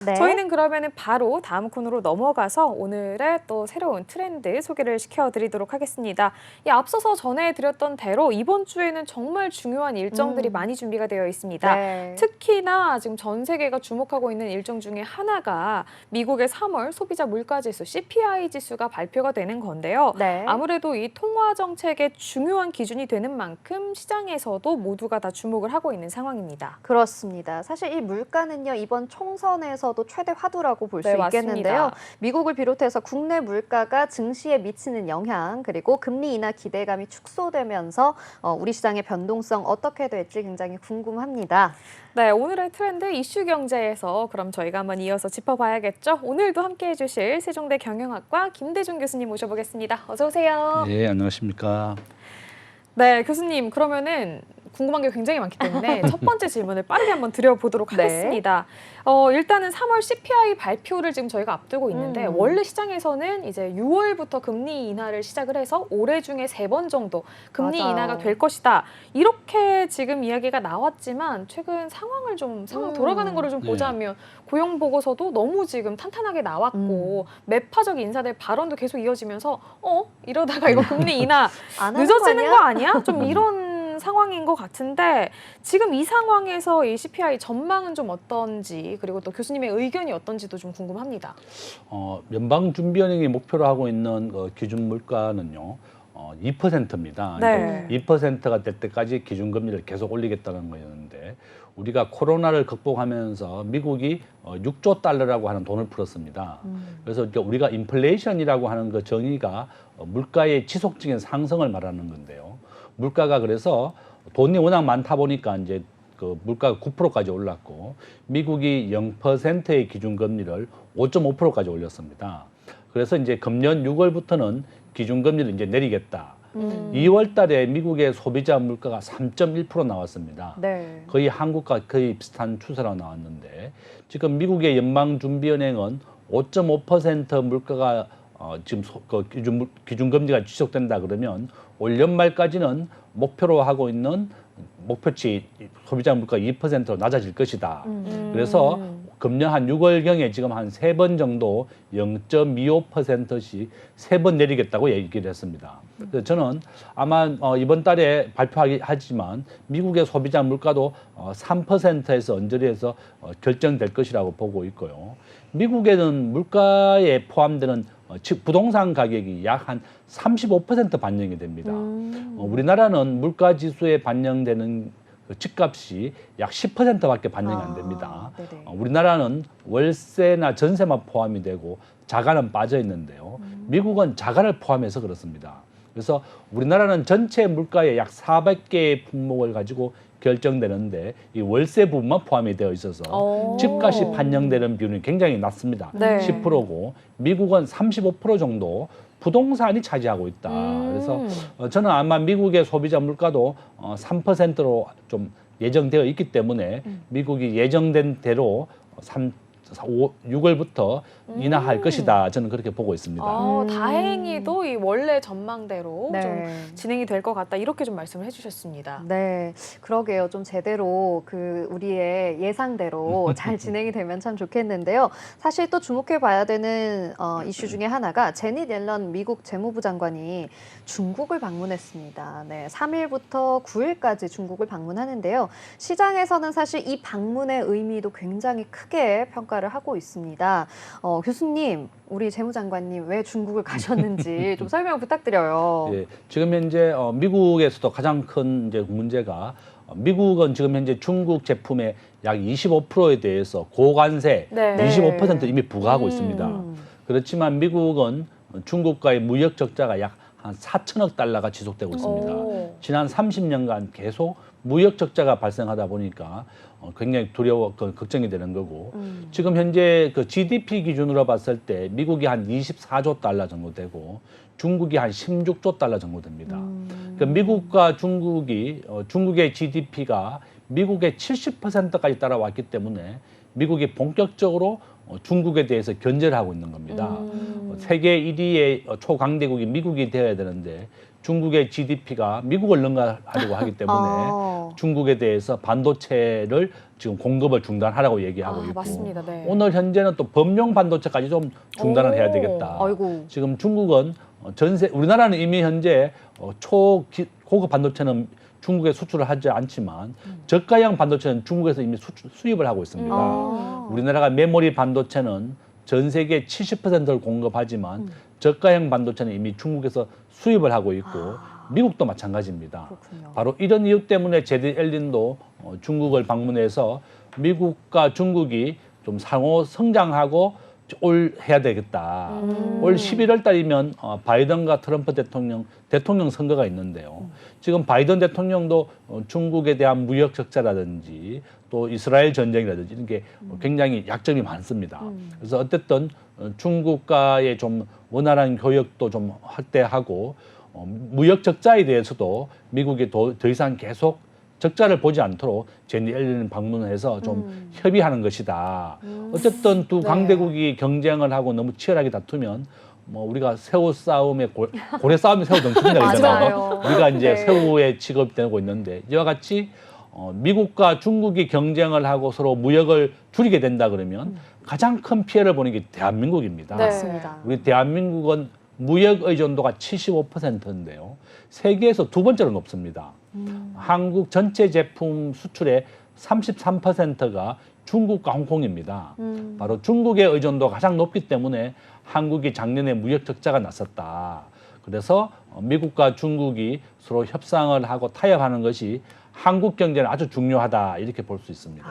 네. 저희는 그러면은 바로 다음 코너로 넘어가서 오늘의 또 새로운 트렌드 소개를 시켜드리도록 하겠습니다. 앞서서 전해드렸던 대로 이번 주에는 정말 중요한 일정들이 많이 준비가 되어 있습니다. 네. 특히나 지금 전 세계가 주목하고 있는 일정 중에 하나가 미국의 3월 소비자 물가지수 CPI 지수가 발표가 되는 건데요. 네. 아무래도 이 통화 정책의 중요한 기준이 되는 만큼 시장에서도 모두가 다 주목을 하고 있는 상황입니다. 그렇습니다. 사실 이 물가는요, 이번 총선에서도 최대 화두라고 볼 수 네, 있겠는데요. 맞습니다. 미국을 비롯해서 국내 물가가 증시에 미치는 영향, 그리고 금리 인하 기대감이 축소되면서 우리 시장의 변동성 어떻게 될지 굉장히 궁금합니다. 네, 오늘의 트렌드 이슈 경제에서 그럼 저희가 한번 이어서 짚어봐야겠죠. 오늘도 함께해 주실 세종대 경영학과 김대중 교수님 모셔보겠습니다. 어서 오세요. 예, 안녕하십니까. 네, 교수님 그러면은 궁금한 게 굉장히 많기 때문에 첫 번째 질문을 빠르게 한번 드려보도록 네. 하겠습니다. 일단은 3월 CPI 발표를 지금 저희가 앞두고 있는데 원래 시장에서는 이제 6월부터 금리 인하를 시작을 해서 올해 중에 3번 정도 금리 맞아요. 인하가 될 것이다. 이렇게 지금 이야기가 나왔지만 최근 상황을 상황 돌아가는 거를 좀 네. 보자면 고용 보고서도 너무 지금 탄탄하게 나왔고 매파적 인사들 발언도 계속 이어지면서 이러다가 이거 금리 인하 안 하는 늦어지는 거 거 아니야? 좀 이런 상황인 것 같은데 지금 이 상황에서 이 CPI 전망은 좀 어떤지 그리고 또 교수님의 의견이 어떤지도 좀 궁금합니다. 연방준비은행이 목표로 하고 있는 기준 물가는요, 2%입니다. 네. 2%가 될 때까지 기준금리를 계속 올리겠다는 거였는데 우리가 코로나를 극복하면서 미국이 6조 달러라고 하는 돈을 풀었습니다. 그래서 이제 우리가 인플레이션이라고 하는 그 정의가 물가의 지속적인 상승을 말하는 건데요. 물가가 그래서 돈이 워낙 많다 보니까 이제 그 물가가 9%까지 올랐고 미국이 0%의 기준금리를 5.5%까지 올렸습니다. 그래서 이제 금년 6월부터는 기준금리를 이제 내리겠다. 2월 달에 미국의 소비자 물가가 3.1% 나왔습니다. 네. 거의 한국과 거의 비슷한 추세로 나왔는데 지금 미국의 연방준비은행은 5.5% 물가가 지금 기준금리가 지속된다 그러면 올 연말까지는 목표로 하고 있는 목표치 소비자 물가 2%로 낮아질 것이다. 그래서 금년 한 6월경에 지금 한 3번 정도 0.25%씩 3번 내리겠다고 얘기를 했습니다. 그래서 저는 아마 이번 달에 발표하지만 미국의 소비자 물가도 3%에서 언저리에서 결정될 것이라고 보고 있고요. 미국에는 물가에 포함되는 즉 부동산 가격이 약 한 35% 반영이 됩니다. 우리나라는 물가 지수에 반영되는 그 집값이 약 10%밖에 반영이 안 됩니다. 네네. 우리나라는 월세나 전세만 포함이 되고 자가는 빠져 있는데요. 미국은 자가를 포함해서 그렇습니다. 그래서 우리나라는 전체 물가의 약 400개의 품목을 가지고 결정되는데 이 월세 부분만 포함이 되어 있어서 집값이 반영되는 비율이 굉장히 낮습니다. 네. 10%고 미국은 35% 정도 부동산이 차지하고 있다. 그래서 저는 아마 미국의 소비자 물가도 3%로 좀 예정되어 있기 때문에 미국이 예정된 대로 6월부터 인하할 것이다. 저는 그렇게 보고 있습니다. 다행히도 이 원래 전망대로 네. 좀 진행이 될 것 같다. 이렇게 좀 말씀을 해주셨습니다. 네, 그러게요. 좀 제대로 우리의 예상대로 잘 진행이 되면 참 좋겠는데요. 사실 또 주목해 봐야 되는 이슈 중에 하나가 제닛 옐런 미국 재무부 장관이 중국을 방문했습니다. 네, 3일부터 9일까지 중국을 방문하는데요. 시장에서는 사실 이 방문의 의미도 굉장히 크게 평가를 하고 있습니다. 교수님, 우리 재무장관님 왜 중국을 가셨는지 좀 설명 부탁드려요. 예, 지금 현재 미국에서도 가장 큰 이제 문제가 미국은 지금 현재 중국 제품의 약 25%에 대해서 고관세 네. 25% 이미 부과하고 있습니다. 그렇지만 미국은 중국과의 무역 적자가 약 한 4천억 달러가 지속되고 있습니다. 지난 30년간 계속 무역 적자가 발생하다 보니까 굉장히 걱정이 되는 거고 지금 현재 그 GDP 기준으로 봤을 때 미국이 한 24조 달러 정도 되고 중국이 한 16조 달러 정도 됩니다. 그러니까 미국과 중국의 GDP가 미국의 70%까지 따라왔기 때문에 미국이 본격적으로 중국에 대해서 견제를 하고 있는 겁니다. 세계 1위의 초강대국이 미국이 되어야 되는데 중국의 GDP가 미국을 능가하려고 하기 때문에 중국에 대해서 반도체를 지금 공급을 중단하라고 얘기하고 있고 맞습니다. 네. 오늘 현재는 또 범용 반도체까지 좀 중단을 해야 오. 되겠다. 아이고. 지금 중국은 우리나라는 이미 현재 초고급 반도체는 중국에 수출을 하지 않지만 저가형 반도체는 중국에서 이미 수입을 하고 있습니다. 우리나라가 메모리 반도체는 전 세계 70%를 공급하지만 저가형 반도체는 이미 중국에서 수입을 하고 있고 미국도 마찬가지입니다. 그렇군요. 바로 이런 이유 때문에 제디 앨린도 중국을 방문해서 미국과 중국이 좀 상호 성장하고 해야 되겠다. 올 11월 달이면 바이든과 트럼프 대통령 선거가 있는데요. 지금 바이든 대통령도 중국에 대한 무역 적자라든지 또 이스라엘 전쟁이라든지 이런 게 굉장히 약점이 많습니다. 그래서 어쨌든 중국과의 좀 원활한 교역도 좀 확대하고 무역 적자에 대해서도 미국이 더 이상 계속 적자를 보지 않도록 제니 앨런 방문해서 좀 협의하는 것이다. 어쨌든 두 강대국이 경쟁을 하고 너무 치열하게 다투면 뭐 우리가 새우 싸움에 고래 싸움에 새우 등축이잖아요. 맞아요. 우리가 이제 네. 새우에 취급되고 있는데 이와 같이 미국과 중국이 경쟁을 하고 서로 무역을 줄이게 된다 그러면 가장 큰 피해를 보는 게 대한민국입니다. 네. 맞습니다. 우리 대한민국은 무역 의존도가 75%인데요. 세계에서 두 번째로 높습니다. 한국 전체 제품 수출의 33%가 중국과 홍콩입니다. 바로 중국의 의존도가 가장 높기 때문에 한국이 작년에 무역 적자가 났었다. 그래서 미국과 중국이 서로 협상을 하고 타협하는 것이 한국 경제는 아주 중요하다 이렇게 볼 수 있습니다.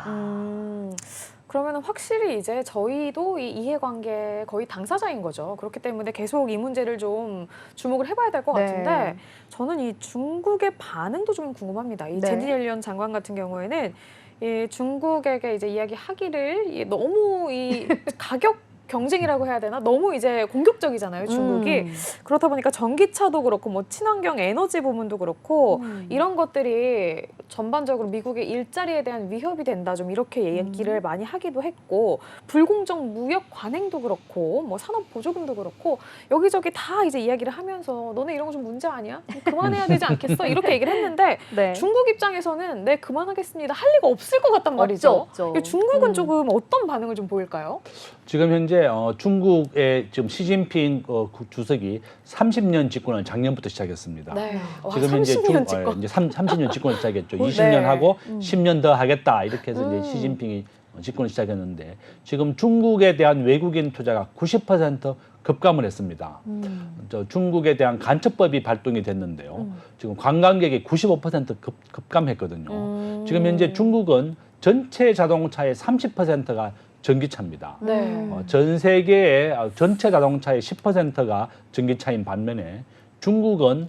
그러면 확실히 이제 저희도 이 이해관계 거의 당사자인 거죠. 그렇기 때문에 계속 이 문제를 좀 주목을 해봐야 될 것 네. 같은데 저는 이 중국의 반응도 좀 궁금합니다. 이 네. 제니 옐런 장관 같은 경우에는 이 중국에게 이제 이야기하기를 너무 이 가격 경쟁이라고 해야 되나? 너무 이제 공격적이잖아요, 중국이. 그렇다 보니까 전기차도 그렇고 뭐 친환경 에너지 부문도 그렇고 이런 것들이 전반적으로 미국의 일자리에 대한 위협이 된다. 좀 이렇게 얘기를 많이 하기도 했고 불공정 무역 관행도 그렇고 뭐 산업 보조금도 그렇고 여기저기 다 이제 이야기를 하면서 너네 이런 거 좀 문제 아니야? 그만해야 되지 않겠어? 이렇게 얘기를 했는데 네. 중국 입장에서는 네, 그만하겠습니다. 할 리가 없을 것 같단 말이죠. 없죠. 중국은 조금 어떤 반응을 좀 보일까요? 지금 현재 중국의 지금 시진핑 주석이 30년 집권을 작년부터 시작했습니다. 네. 와, 지금 현재 30년 찍고. 이제 30년 집권을 시작했죠. 네. 20년 하고 10년 더 하겠다 이렇게 해서 이제 시진핑이 집권을 시작했는데 지금 중국에 대한 외국인 투자가 90% 급감을 했습니다. 중국에 대한 간첩법이 발동이 됐는데요. 지금 관광객이 95% 급감했거든요. 지금 현재 중국은 전체 자동차의 30%가 전기차입니다. 네. 전 세계의 전체 자동차의 10%가 전기차인 반면에 중국은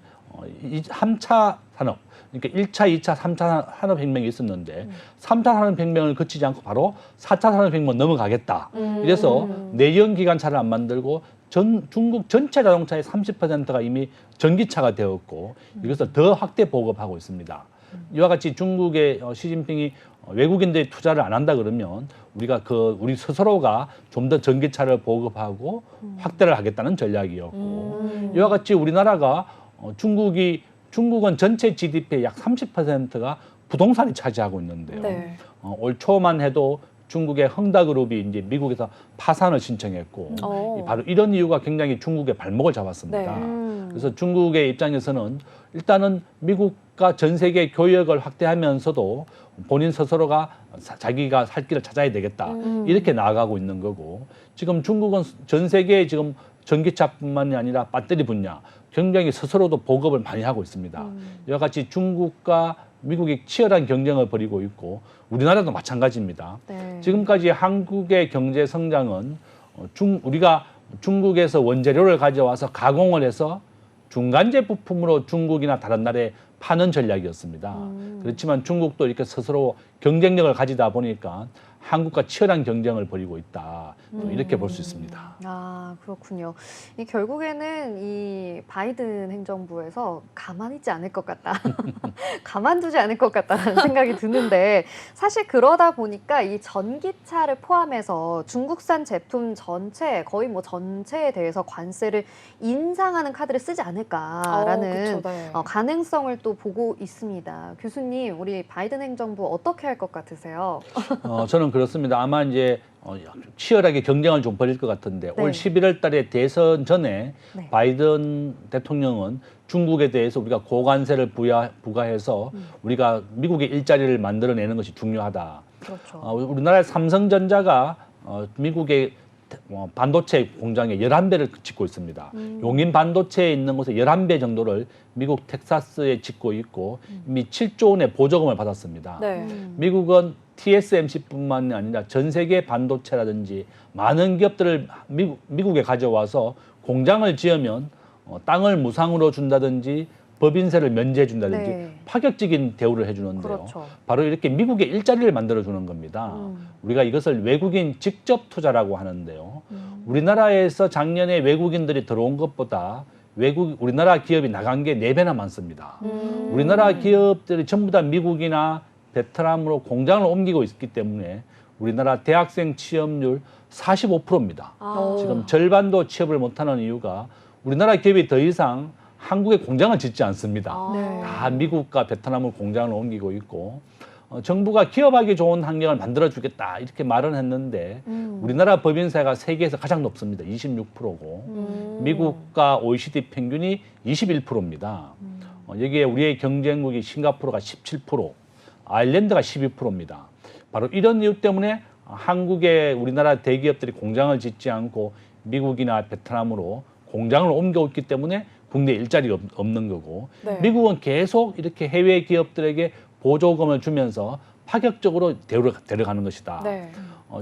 3차 산업, 그러니까 1차, 2차, 3차 산업혁명이 있었는데 3차 산업혁명을 거치지 않고 바로 4차 산업혁명 넘어가겠다. 이래서 내연기관차를 안 만들고 중국 전체 자동차의 30%가 이미 전기차가 되었고 이것을 더 확대 보급하고 있습니다. 이와 같이 중국의 시진핑이 외국인들이 투자를 안 한다 그러면 우리가 우리 스스로가 좀 더 전기차를 보급하고 확대를 하겠다는 전략이었고 이와 같이 우리나라가 중국은 전체 GDP의 약 30%가 부동산이 차지하고 있는데요. 네. 올 초만 해도 중국의 흥다그룹이 이제 미국에서 파산을 신청했고 바로 이런 이유가 굉장히 중국의 발목을 잡았습니다. 네. 그래서 중국의 입장에서는 일단은 미국과 전 세계 교역을 확대하면서도 본인 스스로가 자기가 살 길을 찾아야 되겠다 이렇게 나아가고 있는 거고 지금 중국은 전 세계에 지금 전기차뿐만이 아니라 배터리 분야 굉장히 스스로도 보급을 많이 하고 있습니다. 이와 같이 중국과 미국이 치열한 경쟁을 벌이고 있고 우리나라도 마찬가지입니다. 네. 지금까지 한국의 경제 성장은 우리가 중국에서 원재료를 가져와서 가공을 해서 중간재 부품으로 중국이나 다른 나라에 파는 전략이었습니다. 그렇지만 중국도 이렇게 스스로 경쟁력을 가지다 보니까 한국과 치열한 경쟁을 벌이고 있다. 이렇게 볼 수 있습니다. 아, 그렇군요. 이 결국에는 이 바이든 행정부에서 가만히 있지 않을 것 같다. 가만두지 않을 것 같다라는 생각이 드는데 사실 그러다 보니까 이 전기차를 포함해서 중국산 제품 전체 거의 뭐 전체에 대해서 관세를 인상하는 카드를 쓰지 않을까라는 그쵸, 네. 가능성을 또 보고 있습니다. 교수님, 우리 바이든 행정부 어떻게 할 것 같으세요? 저는 그렇습니다. 아마 이제 치열하게 경쟁을 좀 벌일 것 같은데 네. 올 11월 달에 대선 전에 네. 바이든 대통령은 중국에 대해서 우리가 고관세를 부과해서 우리가 미국의 일자리를 만들어내는 것이 중요하다. 그렇죠. 우리나라의 삼성전자가 미국의 반도체 공장에 11배를 짓고 있습니다. 용인 반도체에 있는 곳에 11배 정도를 미국 텍사스에 짓고 있고 이미 7조 원의 보조금을 받았습니다. 네. 미국은 TSMC뿐만 아니라 전 세계 반도체라든지 많은 기업들을 미국에 가져와서 공장을 지으면 땅을 무상으로 준다든지 법인세를 면제해 준다든지 네. 파격적인 대우를 해주는데요. 그렇죠. 바로 이렇게 미국의 일자리를 만들어주는 겁니다. 우리가 이것을 외국인 직접 투자라고 하는데요. 우리나라에서 작년에 외국인들이 들어온 것보다 우리나라 기업이 나간 게 4배나 많습니다. 우리나라 기업들이 전부 다 미국이나 베트남으로 공장을 옮기고 있기 때문에 우리나라 대학생 취업률 45%입니다. 지금 절반도 취업을 못하는 이유가 우리나라 기업이 더 이상 한국에 공장을 짓지 않습니다. 네. 다 미국과 베트남으로 공장을 옮기고 있고 정부가 기업하기 좋은 환경을 만들어주겠다 이렇게 말은 했는데 우리나라 법인세가 세계에서 가장 높습니다. 26%고 미국과 OECD 평균이 21%입니다. 여기에 우리의 경쟁국이 싱가포르가 17%, 아일랜드가 12%입니다. 바로 이런 이유 때문에 한국의 우리나라 대기업들이 공장을 짓지 않고 미국이나 베트남으로 공장을 옮겨왔기 때문에 국내 일자리가 없는 거고 네. 미국은 계속 이렇게 해외 기업들에게 보조금을 주면서 파격적으로 데려가는 것이다. 네.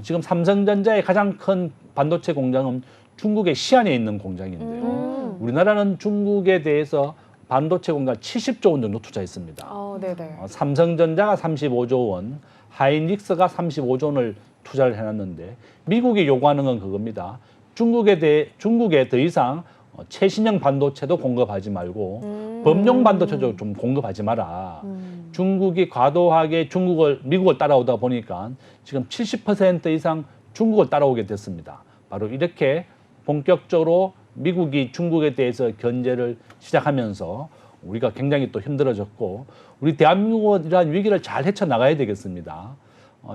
지금 삼성전자의 가장 큰 반도체 공장은 중국의 시안에 있는 공장인데요. 우리나라는 중국에 대해서 반도체 공장 70조 원 정도 투자했습니다. 네네. 삼성전자가 35조 원, 하이닉스가 35조 원을 투자를 해놨는데 미국이 요구하는 건 그겁니다. 중국에 더 이상 최신형 반도체도 공급하지 말고 범용 반도체도 좀 공급하지 마라. 중국이 과도하게 미국을 따라오다 보니까 지금 70% 이상 중국을 따라오게 됐습니다. 바로 이렇게 본격적으로 미국이 중국에 대해서 견제를 시작하면서 우리가 굉장히 또 힘들어졌고 우리 대한민국은 이러한 위기를 잘 헤쳐나가야 되겠습니다.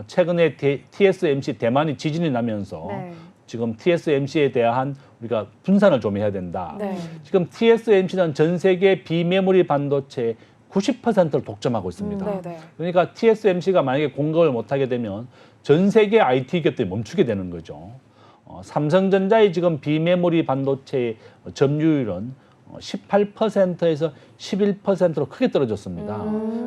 최근에 TSMC 대만이 지진이 나면서 네. 지금 TSMC에 대한 우리가 분산을 좀 해야 된다. 네. 지금 TSMC는 전 세계 비메모리 반도체 90%를 독점하고 있습니다. 네네. 그러니까 TSMC가 만약에 공급을 못하게 되면 전 세계 IT 기업들이 멈추게 되는 거죠. 삼성전자의 지금 비메모리 반도체 점유율은 18%에서 11%로 크게 떨어졌습니다.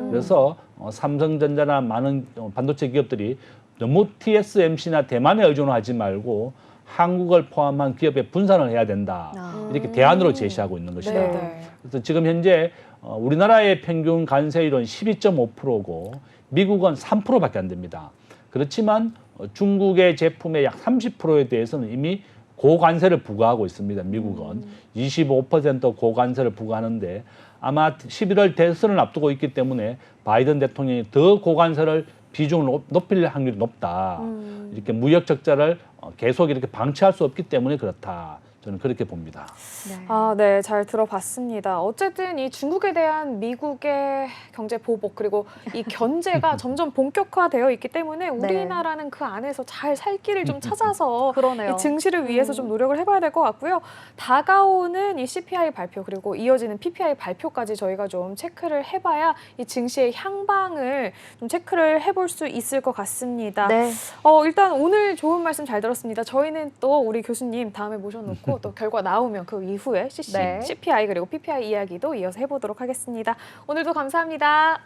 그래서 삼성전자나 많은 반도체 기업들이 너무 TSMC나 대만에 의존하지 말고 한국을 포함한 기업에 분산을 해야 된다. 이렇게 대안으로 제시하고 있는 것이다. 네네. 그래서 지금 현재 우리나라의 평균 관세율은 12.5%고 미국은 3%밖에 안 됩니다. 그렇지만 중국의 제품의 약 30%에 대해서는 이미 고관세를 부과하고 있습니다. 미국은 25% 고관세를 부과하는데 아마 11월 대선을 앞두고 있기 때문에 바이든 대통령이 더 고관세를 비중을 높일 확률이 높다. 이렇게 무역 적자를 계속 이렇게 방치할 수 없기 때문에 그렇다. 저는 그렇게 봅니다. 네. 네, 잘 들어봤습니다. 어쨌든 이 중국에 대한 미국의 경제 보복 그리고 이 견제가 점점 본격화되어 있기 때문에 우리나라는 그 안에서 잘 살 길을 좀 찾아서 그러네요. 이 증시를 위해서 좀 노력을 해봐야 될 것 같고요. 다가오는 이 CPI 발표 그리고 이어지는 PPI 발표까지 저희가 좀 체크를 해봐야 이 증시의 향방을 좀 체크를 해볼 수 있을 것 같습니다. 네. 일단 오늘 좋은 말씀 잘 들었습니다. 저희는 또 우리 교수님 다음에 모셔놓고 또 결과 나오면 그 이후에 네. CPI 그리고 PPI 이야기도 이어서 해보도록 하겠습니다. 오늘도 감사합니다.